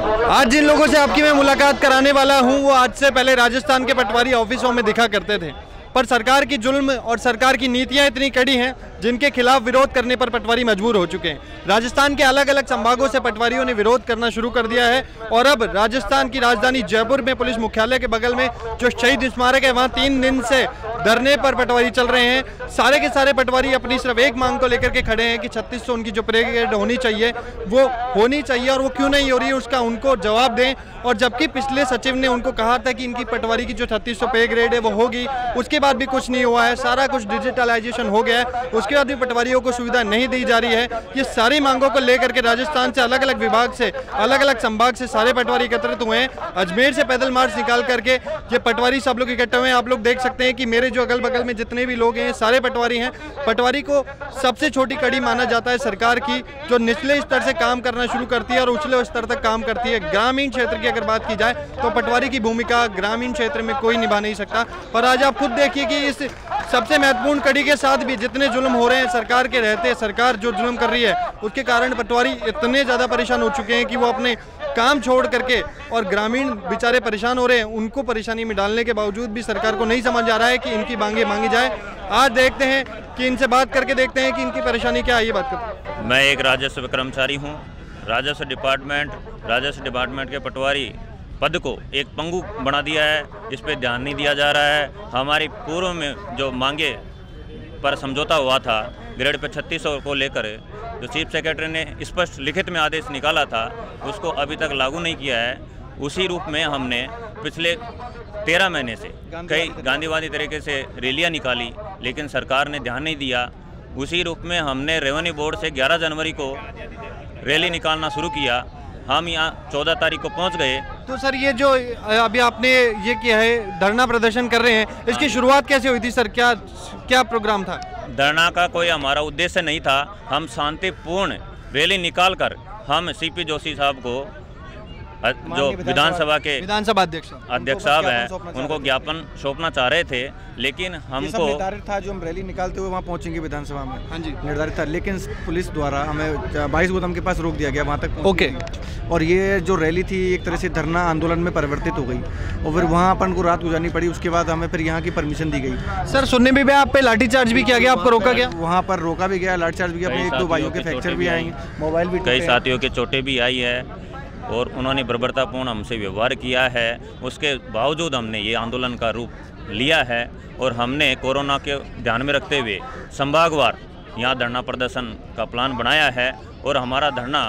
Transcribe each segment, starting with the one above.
आज जिन लोगों से आपकी मैं मुलाकात कराने वाला हूं वो आज से पहले राजस्थान के पटवारी ऑफिसों में दिखा करते थे, पर सरकार की जुल्म और सरकार की नीतियां इतनी कड़ी हैं जिनके खिलाफ विरोध करने पर पटवारी मजबूर हो चुके हैं। राजस्थान के अलग अलग संभागों से पटवारियों ने विरोध करना शुरू कर दिया है और अब राजस्थान की राजधानी जयपुर में पुलिस मुख्यालय के बगल में जो शहीद स्मारक है वहां 3 दिन से धरने पर पटवारी चल रहे हैं। सारे के सारे पटवारी अपनी सिर्फ एक मांग को लेकर के खड़े हैं कि 3600 उनकी जो पे ग्रेड होनी चाहिए वो होनी चाहिए और वो क्यों नहीं हो रही है उसका उनको जवाब दें। और जबकि पिछले सचिव ने उनको कहा था कि इनकी पटवारी की जो 3600 पे ग्रेड है वो होगी, उसके बाद भी कुछ नहीं हुआ है। सारा कुछ डिजिटलाइजेशन हो गया है, उसके बाद भी पटवारियों को सुविधा नहीं दी जा रही है। ये सारी मांगों को लेकर के राजस्थान से अलग अलग विभाग से, अलग अलग संभाग से सारे पटवारी एकत्रित हुए हैं। अजमेर से पैदल मार्च निकाल करके ये पटवारी सब लोग इकट्ठे हुए हैं। आप लोग देख सकते हैं कि मेरे जो अगल बगल में जितने भी लोग हैं सारे पटवारी हैं। पटवारी को सबसे छोटी कड़ी माना जाता है सरकार की, जो निचले स्तर से काम करना शुरू करती है और उछले स्तर तक काम करती है। ग्रामीण क्षेत्र की अगर बात की जाए तो पटवारी की भूमिका ग्रामीण क्षेत्र में कोई निभा नहीं सकता। पर आज आप खुद देखिए कि इस सबसे महत्वपूर्ण कड़ी के साथ भी जितने जुल्म हो रहे हैं सरकार के रहते, सरकार जो जुल्म कर रही है उसके कारण पटवारी इतने ज़्यादा परेशान हो चुके हैं कि वो अपने काम छोड़ करके, और ग्रामीण बेचारे परेशान हो रहे हैं, उनको परेशानी में डालने के बावजूद भी सरकार को नहीं समझ आ रहा है कि इनकी मांगे मांगी जाए। आज देखते हैं कि इनसे बात करके देखते हैं कि इनकी परेशानी क्या है। ये बात करते हैं। मैं एक राजस्व कर्मचारी हूँ। राजस्व डिपार्टमेंट के पटवारी पद को एक पंगु बना दिया है, इस पे ध्यान नहीं दिया जा रहा है। हमारी पूर्व में जो मांगे पर समझौता हुआ था ग्रेड पे 3600 को लेकर, जो चीफ सेक्रेटरी ने स्पष्ट लिखित में आदेश निकाला था उसको अभी तक लागू नहीं किया है। उसी रूप में हमने पिछले 13 महीने से कई गांधीवादी तरीके से रैलियां निकाली, लेकिन सरकार ने ध्यान नहीं दिया। उसी रूप में हमने रेवेन्यू बोर्ड से 11 जनवरी को रैली निकालना शुरू किया। हम यहाँ 14 तारीख को पहुँच गए। तो सर ये जो अभी आपने ये किया है, धरना प्रदर्शन कर रहे हैं, इसकी शुरुआत कैसे हुई थी सर? क्या प्रोग्राम था? धरना का कोई हमारा उद्देश्य नहीं था। हम शांतिपूर्ण रैली निकाल कर हम सीपी जोशी साहब को, जो विधानसभा अध्यक्ष साहब हैं, उनको ज्ञापन सौंपना चाह रहे थे, लेकिन हमको निर्धारित था जो हम रैली निकालते हुए वहाँ पहुँचेंगे विधानसभा में। हाँ जी, निर्धारित था, लेकिन पुलिस द्वारा हमें 22 गोदाम के पास रोक दिया गया वहाँ तक। ओके। और ये जो रैली थी एक तरह से धरना आंदोलन में परिवर्तित हो गई और फिर वहाँ अपन को रात गुजारनी पड़ी। उसके बाद हमें फिर यहाँ की परमिशन दी गई। सर सुनने में भी आप पे लाठीचार्ज भी किया गया, आपको रोका गया? वहाँ पर रोका भी गया, लाठीचार्ज भी किया। अपने 1-2 भाइयों के फ्रैक्चर भी आएंगे, मोबाइल भी, कई साथियों के चोटें भी आई है और उन्होंने बर्बरतापूर्ण हमसे व्यवहार किया है। उसके बावजूद हमने ये आंदोलन का रूप लिया है और हमने कोरोना के ध्यान में रखते हुए संभागवार यहाँ धरना प्रदर्शन का प्लान बनाया है और हमारा धरना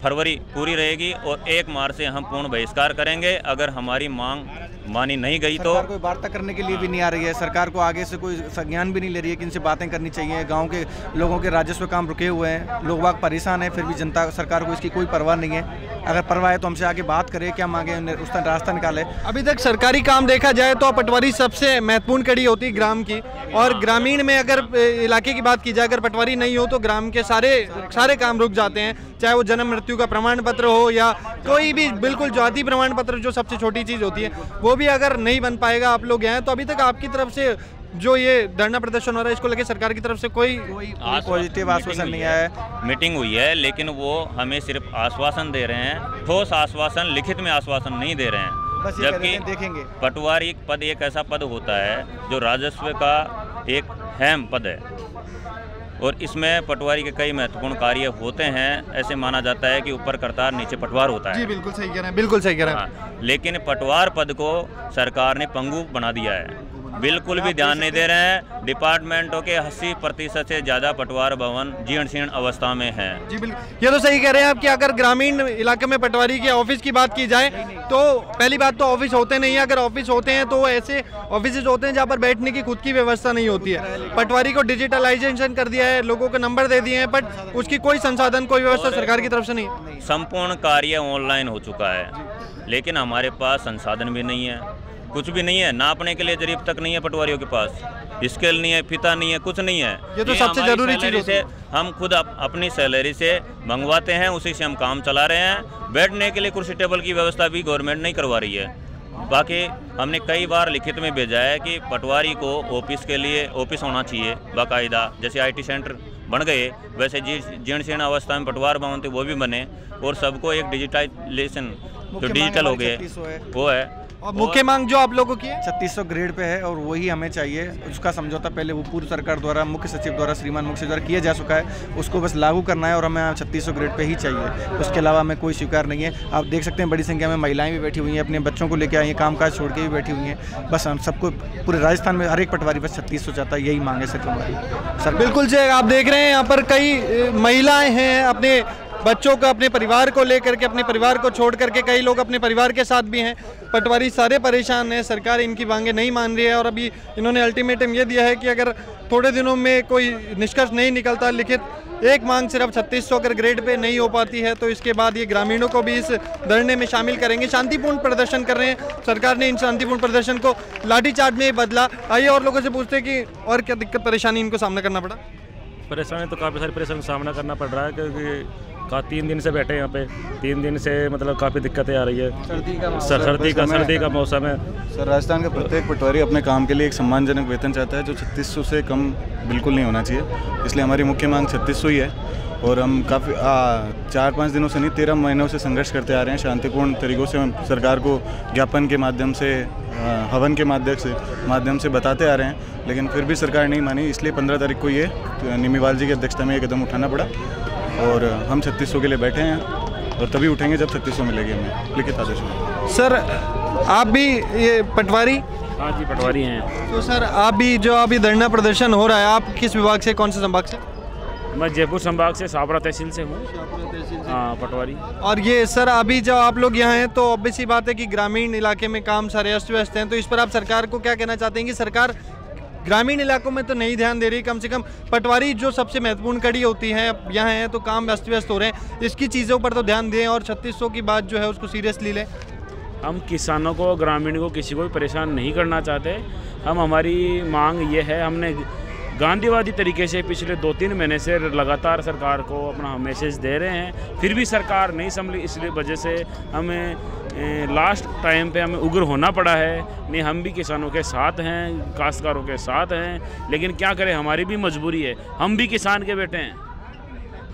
फरवरी पूरी रहेगी और 1 मार्च से हम पूर्ण बहिष्कार करेंगे। अगर हमारी मांग मानी नहीं गई तो कोई वार्ता करने के लिए भी नहीं आ रही है। सरकार को आगे से कोई संज्ञान भी नहीं ले रही है कि इनसे बातें करनी चाहिए। गांव के लोगों के राजस्व काम रुके हुए हैं, लोग बाग परेशान हैं, फिर भी जनता सरकार को इसकी कोई परवाह नहीं है। अगर परवाह है तो हमसे आगे बात करे, क्या मांगे, उसका रास्ता निकाले। अभी तक सरकारी काम देखा जाए तो पटवारी सबसे महत्वपूर्ण कड़ी होती है ग्राम की, और ग्रामीण में अगर इलाके की बात की जाए, अगर पटवारी नहीं हो तो ग्राम के सारे काम रुक जाते हैं, चाहे वो जन्म मृत्यु का प्रमाण पत्र हो या कोई भी बिल्कुल जाति प्रमाण पत्र जो सबसे छोटी चीज़ होती है वो भी अगर नहीं बन पाएगा। आप लोग हैं तो अभी तक आपकी तरफ से जो ये धरना प्रदर्शन हो रहा है इसको लेकर सरकार की तरफ से कोई पॉजिटिव आश्वासन नहीं आया है। मीटिंग हुई है लेकिन वो हमें सिर्फ आश्वासन दे रहे हैं, ठोस आश्वासन, लिखित में आश्वासन नहीं दे रहे हैं। जबकि देखेंगे पटवारी पद एक ऐसा पद होता है जो राजस्व का एक अहम पद है और इसमें पटवारी के कई महत्वपूर्ण कार्य होते हैं। ऐसे माना जाता है कि ऊपर करतार नीचे पटवार होता है। जी बिल्कुल सही कह रहे हैं, बिल्कुल सही कह रहे हैं। लेकिन पटवार पद को सरकार ने पंगु बना दिया है, बिल्कुल भी ध्यान नहीं दे रहे हैं। डिपार्टमेंटों के 80% से ज़्यादा पटवार भवन जीर्ण शीर्ण अवस्था में हैं। जी बिल्कुल, ये तो सही कह रहे हैं आप कि अगर ग्रामीण इलाके में पटवारी के ऑफिस की बात की जाए तो पहली बात तो ऑफिस होते नहीं है। अगर ऑफिस होते हैं तो ऐसे ऑफिस होते हैं जहाँ पर बैठने की खुद की व्यवस्था नहीं होती है। पटवारी को डिजिटलाइजेशन कर दिया है, लोगों को नंबर दे दिए हैं, बट उसकी कोई संसाधन, कोई व्यवस्था सरकार की तरफ से नहीं। संपूर्ण कार्य ऑनलाइन हो चुका है, लेकिन हमारे पास संसाधन भी नहीं है, कुछ भी नहीं है। नापने के लिए जरीब तक नहीं है पटवारियों के पास, स्केल नहीं है, फीता नहीं है, कुछ नहीं है। ये तो सबसे जरूरी चीज है। हम खुद अपनी सैलरी से मंगवाते हैं, उसी से हम काम चला रहे हैं। बैठने के लिए कुर्सी टेबल की व्यवस्था भी गवर्नमेंट नहीं करवा रही है। बाकी हमने कई बार लिखित में भेजा है कि पटवारी को ऑफिस के लिए ऑफिस होना चाहिए बाकायदा, जैसे IT सेंटर बन गए, वैसे जीर्ण शीर्ण अवस्था में पटवार भवन थे वो भी बने, और सबको एक डिजिटाइजेशन जो डिजिटल हो गए वो है। और मुख्य मांग जो आप लोगों की है 3600 ग्रेड पे है और वही हमें चाहिए। उसका समझौता पहले वो पूर्व सरकार द्वारा, मुख्य सचिव द्वारा, श्रीमान मुख्य सचिव द्वारा किया जा चुका है, उसको बस लागू करना है और हमें 3600 ग्रेड पे ही चाहिए। उसके अलावा हमें कोई स्वीकार नहीं है। आप देख सकते हैं बड़ी संख्या में महिलाएं भी बैठी हुई हैं, अपने बच्चों को लेकर आई हैं, कामकाज छोड़ के भी बैठी हुई हैं। बस हम सबको पूरे राजस्थान में हर एक पटवारी बस 3600 चाहता है, यही मांग है सर हमारी। सर बिल्कुल जी, आप देख रहे हैं यहाँ पर कई महिलाएं हैं, अपने बच्चों को, अपने परिवार को लेकर के, अपने परिवार को छोड़ करके, कई लोग अपने परिवार के साथ भी हैं। पटवारी सारे परेशान हैं, सरकार इनकी मांगें नहीं मान रही है और अभी इन्होंने अल्टीमेटम ये दिया है कि अगर थोड़े दिनों में कोई निष्कर्ष नहीं निकलता, लिखित एक मांग सिर्फ 3600 अगर ग्रेड पे नहीं हो पाती है तो इसके बाद ये ग्रामीणों को भी इस धरने में शामिल करेंगे। शांतिपूर्ण प्रदर्शन कर रहे हैं, सरकार ने इन शांतिपूर्ण प्रदर्शन को लाठीचार्ज में बदला। आइए और लोगों से पूछते हैं कि और क्या दिक्कत परेशानी इनको सामना करना पड़ा। परेशानी तो काफ़ी सारी परेशानी का सामना करना पड़ रहा है, क्योंकि 3 दिन से बैठे हैं यहाँ पे। 3 दिन से मतलब काफ़ी दिक्कतें आ रही है। सर्दी का मौसम है सर। राजस्थान का प्रत्येक पटवारी अपने काम के लिए एक सम्मानजनक वेतन चाहता है, जो 3600 से कम बिल्कुल नहीं होना चाहिए। इसलिए हमारी मुख्य मांग 3600 ही है और हम काफ़ी 4-5 दिनों से नहीं, 13 महीनों से संघर्ष करते आ रहे हैं। शांतिपूर्ण तरीक़ों से हम सरकार को ज्ञापन के माध्यम से, हवन के माध्यम से बताते आ रहे हैं, लेकिन फिर भी सरकार नहीं मानी। इसलिए 15 तारीख को ये निमीवाल जी की अध्यक्षता में ये कदम उठाना पड़ा और हम 3600 के लिए बैठे हैं और तभी उठेंगे जब 3600 मिलेगी हमें लिखित आदेश में। सर आप भी ये पटवारी? हाँ जी, पटवारी हैं। तो सर आप भी जो अभी धरना प्रदर्शन हो रहा है, आप किस विभाग से, कौन से संभाग से? मैं जयपुर संभाग से, शाहपुरा तहसील से हूँ। हाँ, पटवारी। और ये सर अभी जब आप लोग यहाँ हैं तो ऑब्वियस सी बात है कि ग्रामीण इलाके में काम सारे अस्त व्यस्त हैं, तो इस पर आप सरकार को क्या कहना चाहते हैं कि सरकार ग्रामीण इलाकों में तो नहीं ध्यान दे रही, कम से कम पटवारी जो सबसे महत्वपूर्ण कड़ी होती है यहाँ है तो काम अस्त व्यस्त हो रहे हैं, इसकी चीज़ों पर तो ध्यान दें और 3600 की बात जो है उसको सीरियसली लें। हम किसानों को, ग्रामीण को, किसी को भी परेशान नहीं करना चाहते। हमारी मांग ये है, हमने गांधीवादी तरीके से पिछले 2-3 महीने से लगातार सरकार को अपना मैसेज दे रहे हैं, फिर भी सरकार नहीं संभली। इसलिए वजह से हमें लास्ट टाइम पे हमें उग्र होना पड़ा है। नहीं, हम भी किसानों के साथ हैं, काश्तकारों के साथ हैं, लेकिन क्या करें, हमारी भी मजबूरी है। हम भी किसान के बेटे हैं,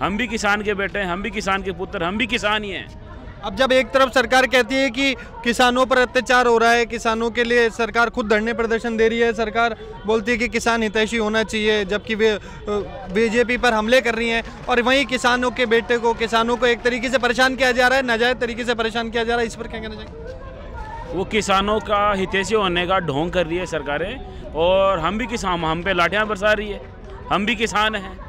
हम भी किसान के बेटे हैं, हम भी किसान के पुत्र, हम भी किसान ही हैं। अब जब एक तरफ सरकार कहती है कि किसानों पर अत्याचार हो रहा है, किसानों के लिए सरकार खुद धरने प्रदर्शन दे रही है, सरकार बोलती है कि किसान हितैषी होना चाहिए, जबकि वे बीजेपी पर हमले कर रही हैं, और वहीं किसानों के बेटे को, किसानों को एक तरीके से परेशान किया जा रहा है, नाजायज तरीके से परेशान किया जा रहा है, इस पर क्या कहना चाहिए? वो किसानों का हितैषी होने का ढोंग कर रही है सरकारें, और हम भी किसान, हम पे लाठियाँ बरसा रही है, हम भी किसान हैं।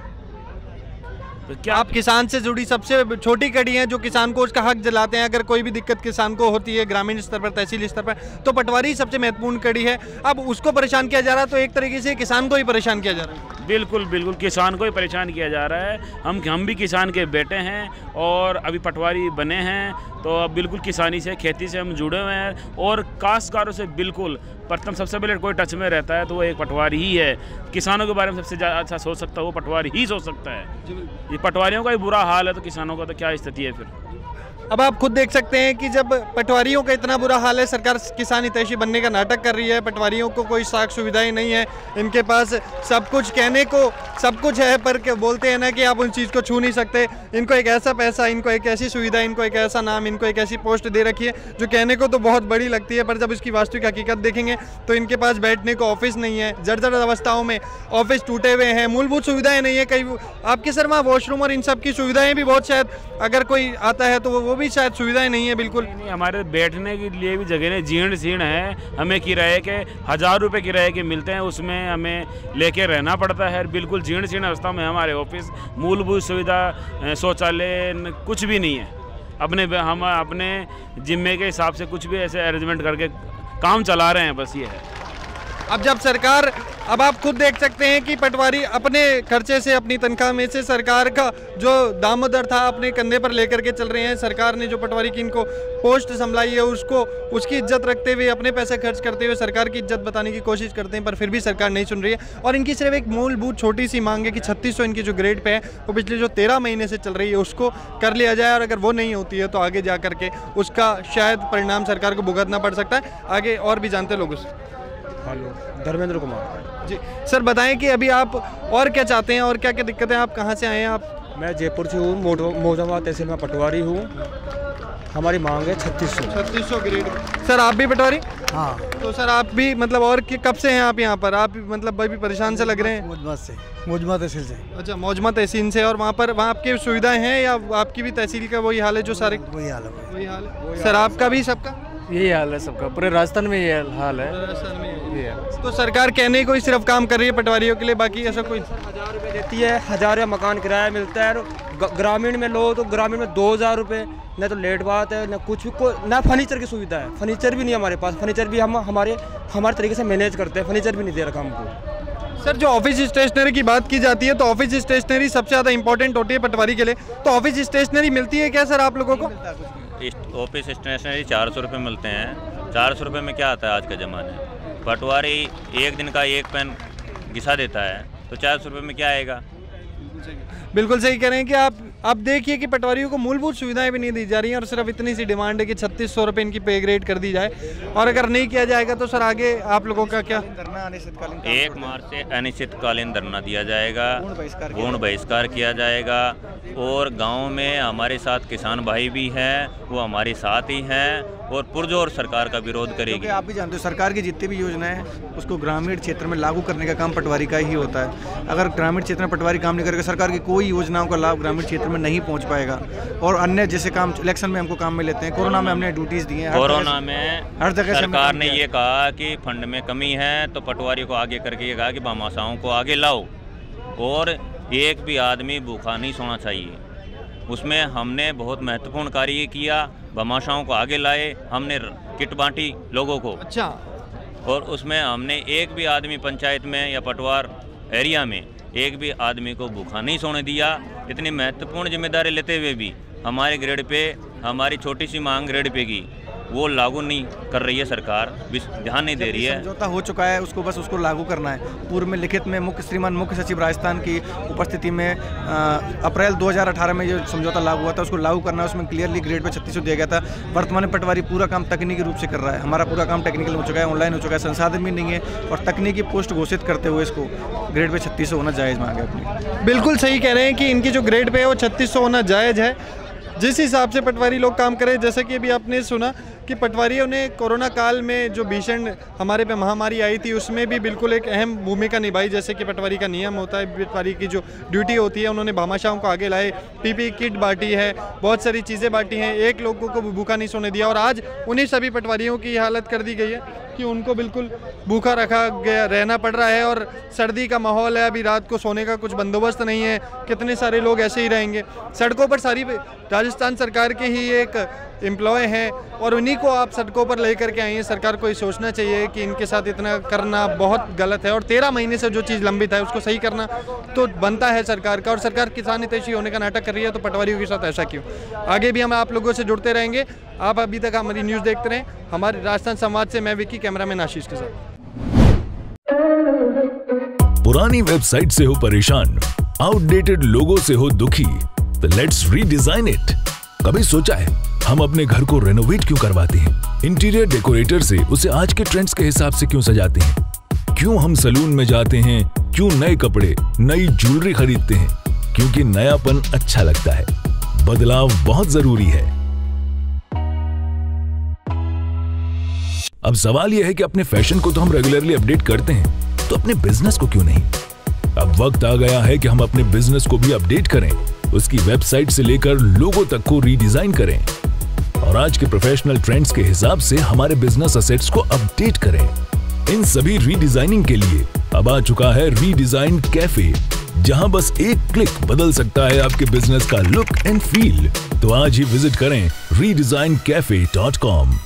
तो क्या आप किसान से जुड़ी सबसे छोटी कड़ी हैं जो किसान को उसका हक दिलाते हैं, अगर कोई भी दिक्कत किसान को होती है ग्रामीण स्तर पर, तहसील स्तर पर, तो पटवारी सबसे महत्वपूर्ण कड़ी है। अब उसको परेशान किया जा रहा है तो एक तरीके से किसान को ही परेशान किया जा रहा है। बिल्कुल बिल्कुल, किसान को ही परेशान किया जा रहा है। हम भी किसान के बेटे हैं और अभी पटवारी बने हैं, तो अब बिल्कुल किसानी से, खेती से हम जुड़े हुए हैं और काश्तकारों से बिल्कुल प्रथम सबसे पहले कोई टच में रहता है तो वो एक पटवारी ही है। किसानों के बारे में सबसे ज़्यादा अच्छा सोच सकता है वो पटवारी ही सोच सकता है। ये पटवारियों का ही बुरा हाल है तो किसानों का तो क्या स्थिति है फिर। अब आप खुद देख सकते हैं कि जब पटवारियों का इतना बुरा हाल है, सरकार किसान हितैषी बनने का नाटक कर रही है, पटवारियों को कोई साख सुविधाएं नहीं है, इनके पास सब कुछ कहने को सब कुछ है, पर बोलते हैं ना कि आप उन चीज़ को छू नहीं सकते। इनको एक ऐसा पैसा, इनको एक ऐसी सुविधा, इनको एक ऐसा नाम, इनको एक ऐसी पोस्ट दे रखी है जो कहने को तो बहुत बड़ी लगती है, पर जब इसकी वास्तविक हकीकत देखेंगे तो इनके पास बैठने को ऑफिस नहीं है, जर्जर अवस्थाओं में ऑफिस टूटे हुए हैं, मूलभूत सुविधाएं नहीं है। कई आपके सर वहाँ वॉशरूम और इन सब की सुविधाएं भी बहुत, शायद अगर कोई आता है तो वो भी शायद सुविधाएं नहीं है बिल्कुल। नहीं, हमारे बैठने के लिए भी जगह नहीं, जीर्ण शीर्ण है। हमें किराए के 1000 रुपये किराए के मिलते हैं, उसमें हमें लेके रहना पड़ता है। बिल्कुल जीर्ण शीर्ण अवस्था में हमारे ऑफिस, मूलभूत सुविधा, शौचालय कुछ भी नहीं है। हम अपने जिम्मे के हिसाब से कुछ भी ऐसे अरेंजमेंट करके काम चला रहे हैं, बस ये है। अब जब सरकार, अब आप खुद देख सकते हैं कि पटवारी अपने खर्चे से, अपनी तनख्वाह में से सरकार का जो दामोदर था अपने कंधे पर लेकर के चल रहे हैं। सरकार ने जो पटवारी की इनको पोस्ट संभलाई है उसको, उसकी इज्जत रखते हुए, अपने पैसे खर्च करते हुए सरकार की इज्जत बताने की कोशिश करते हैं, पर फिर भी सरकार नहीं सुन रही है। और इनकी सिर्फ एक मूलभूत छोटी सी मांग है कि 3600 इनकी जो ग्रेड पे है वो पिछले जो 13 महीने से चल रही है उसको कर लिया जाए, और अगर वो नहीं होती है तो आगे जा करके उसका शायद परिणाम सरकार को भुगतना पड़ सकता है। आगे और भी जानते लोग उससे। हेलो, धर्मेंद्र कुमार जी सर, बताएं कि अभी आप और क्या चाहते हैं और क्या क्या दिक्कतें, आप कहाँ से आए हैं आप? मैं जयपुर से हूँ, मौजाबाद तहसील में पटवारी हूँ। हमारी मांग है 3600 ग्रेड। सर आप भी पटवारी? हाँ। तो सर आप भी मतलब और कब से हैं आप यहाँ पर? आप मतलब भाई भी परेशान से लग रहे हैं? मौजमा तहसील से। अच्छा, मौजमा तहसील से। और वहाँ आपकी सुविधाएं हैं या आपकी भी तहसील का वही हाल है जो सारे? वही हाल है। वही हाल है सर, आपका भी? सबका यही हाल है, सबका पूरे राजस्थान में ये हाल है। राजस्थान में ये हाल है। तो सरकार कहने को ही सिर्फ काम कर रही है पटवारियों के लिए, बाकी ऐसा कोई? 1000 रुपये देती है, 1000 या मकान किराया मिलता है। ग्रामीण में लो तो ग्रामीण में 2000 रुपये, न तो लेट बात है, न कुछ भी, ना फर्नीचर की सुविधा है। फर्नीचर भी नहीं हमारे पास, फर्नीचर भी हम हमारे तरीके से मैनेज करते हैं, फर्नीचर भी नहीं दे रखा हमको। सर जो ऑफिस स्टेशनरी की बात की जाती है तो ऑफिस स्टेशनरी सबसे ज़्यादा इंपॉर्टेंट होती है पटवारी के लिए, तो ऑफिस स्टेशनरी मिलती है क्या सर आप लोगों को? ऑफिस स्टेशनरी 400 रुपये मिलते हैं। 400 रुपये में क्या आता है आज के ज़माने? पटवारी एक दिन का एक पेन घिसा देता है, तो 400 रुपये में क्या आएगा? बिल्कुल सही कह रहे हैं कि आप देखिए कि पटवारियों को मूलभूत सुविधाएं भी नहीं दी जा रही हैं और सिर्फ इतनी सी डिमांड है कि 3600 रुपये इनकी पे ग्रेड कर दी जाए, और अगर नहीं किया जाएगा तो सर आगे आप लोगों का क्या? 1 मार्च से अनिश्चितकालीन धरना दिया जाएगा, पूर्ण बहिष्कार किया जाएगा। और गांव में हमारे साथ किसान भाई भी हैं, वो हमारे साथ ही हैं और पुरजोर सरकार का विरोध करेगी। आप भी जानते हो सरकार की जितनी भी योजनाएं हैं उसको ग्रामीण क्षेत्र में लागू करने का काम पटवारी का ही होता है। अगर ग्रामीण क्षेत्र में पटवारी काम नहीं करेगा, सरकार की कोई योजनाओं का लाभ ग्रामीण क्षेत्र में नहीं पहुंच पाएगा। और अन्य जैसे काम इलेक्शन में हमको काम में लेते हैं, कोरोना में हमने ड्यूटीज दी हैं, कोरोना में हर जगह सरकार ने ये कहा कि फंड में कमी है, तो पटवारी को आगे करके ये कहा कि भामाशाहों को आगे लाओ और एक भी आदमी भूखा नहीं सोना चाहिए। उसमें हमने बहुत महत्वपूर्ण कार्य किया, भामाशाहों को आगे लाए, हमने किट बांटी लोगों को। अच्छा। और उसमें हमने एक भी आदमी पंचायत में या पटवार एरिया में एक भी आदमी को भूखा नहीं सोने दिया। इतनी महत्वपूर्ण जिम्मेदारी लेते हुए भी हमारे ग्रेड पे, हमारी छोटी सी मांग ग्रेड पे की, वो लागू नहीं कर रही है सरकार, ध्यान नहीं दे रही है। समझौता हो चुका है, उसको लागू करना है। पूर्व में लिखित में श्रीमान मुख्य सचिव राजस्थान की उपस्थिति में अप्रैल 2018 में जो समझौता लागू हुआ था उसको लागू करना है। उसमें क्लियरली ग्रेड पे 3600 दिया गया था। वर्तमान में पटवारी पूरा काम तकनीकी रूप से कर रहा है, हमारा पूरा काम टेक्निकल हो चुका है, ऑनलाइन हो चुका है, संसाधन भी नहीं है, और तकनीकी पोस्ट घोषित करते हुए इसको ग्रेड पे 3600 होना जायज़ मांग है अपनी। बिल्कुल सही कह रहे हैं कि इनकी जो ग्रेड पे है वो 3600 होना जायज़ है। जिस हिसाब से पटवारी लोग काम करें, जैसे कि अभी आपने सुना कि पटवारियों ने कोरोना काल में जो भीषण हमारे पे महामारी आई थी उसमें भी बिल्कुल एक अहम भूमिका निभाई। जैसे कि पटवारी का नियम होता है, पटवारी की जो ड्यूटी होती है, उन्होंने भामाशाहों को आगे लाए, पीपी किट बांटी है, बहुत सारी चीज़ें बांटी हैं, एक लोगों को भूखा नहीं सोने दिया। और आज उन्हीं सभी पटवारियों की हालत कर दी गई है कि उनको बिल्कुल भूखा रखा गया, रहना पड़ रहा है। और सर्दी का माहौल है, अभी रात को सोने का कुछ बंदोबस्त नहीं है, कितने सारे लोग ऐसे ही रहेंगे सड़कों पर। सारी राजस्थान सरकार के ही एक एम्प्लॉय हैं और उन्हीं को आप सड़कों पर लेकर के आई हैं। सरकार को ये सोचना चाहिए कि इनके साथ इतना करना बहुत गलत है, और 13 महीने से जो चीज़ लंबित है उसको सही करना तो बनता है सरकार का। और सरकार किसान हितैषी होने का नाटक कर रही है, तो पटवारियों के साथ ऐसा क्यों? आगे भी हम आप लोगों से जुड़ते रहेंगे। आप अभी तक हमारी न्यूज़ देखते रहें। हमारे राजस्थान संवाद से मैं विकी, कैमरामैन आशीष के साथ। पुरानी वेबसाइट से हो परेशान, आउटडेटेड लोगो से हो दुखी, तो लेट्स रीडिजाइन इट। कभी सोचा है हम अपने घर को रेनोवेट क्यों करवाते हैं? इंटीरियर डेकोरेटर से उसे आज के ट्रेंड्स के हिसाब से क्यों सजाते हैं? क्यों हम सलून में जाते हैं? क्यों नए कपड़े, नई ज्वेलरी खरीदते हैं? क्योंकि नयापन अच्छा लगता है। बदलाव बहुत जरूरी है। अब सवाल यह है कि अपने फैशन को तो हम रेगुलरली अपडेट करते हैं, तो अपने बिजनेस को क्यों नहीं? अब वक्त आ गया है कि हम अपने बिजनेस को भी अपडेट करें, उसकी वेबसाइट से लेकर लोगो तक को रीडिजाइन करें और आज के प्रोफेशनल ट्रेंड्स के हिसाब से हमारे बिजनेस असेट्स को अपडेट करें। इन सभी रीडिजाइनिंग के लिए अब आ चुका है रीडिजाइन कैफे, जहां बस एक क्लिक बदल सकता है आपके बिजनेस का लुक एंड फील। तो आज ही विजिट करें redesigncafe.com।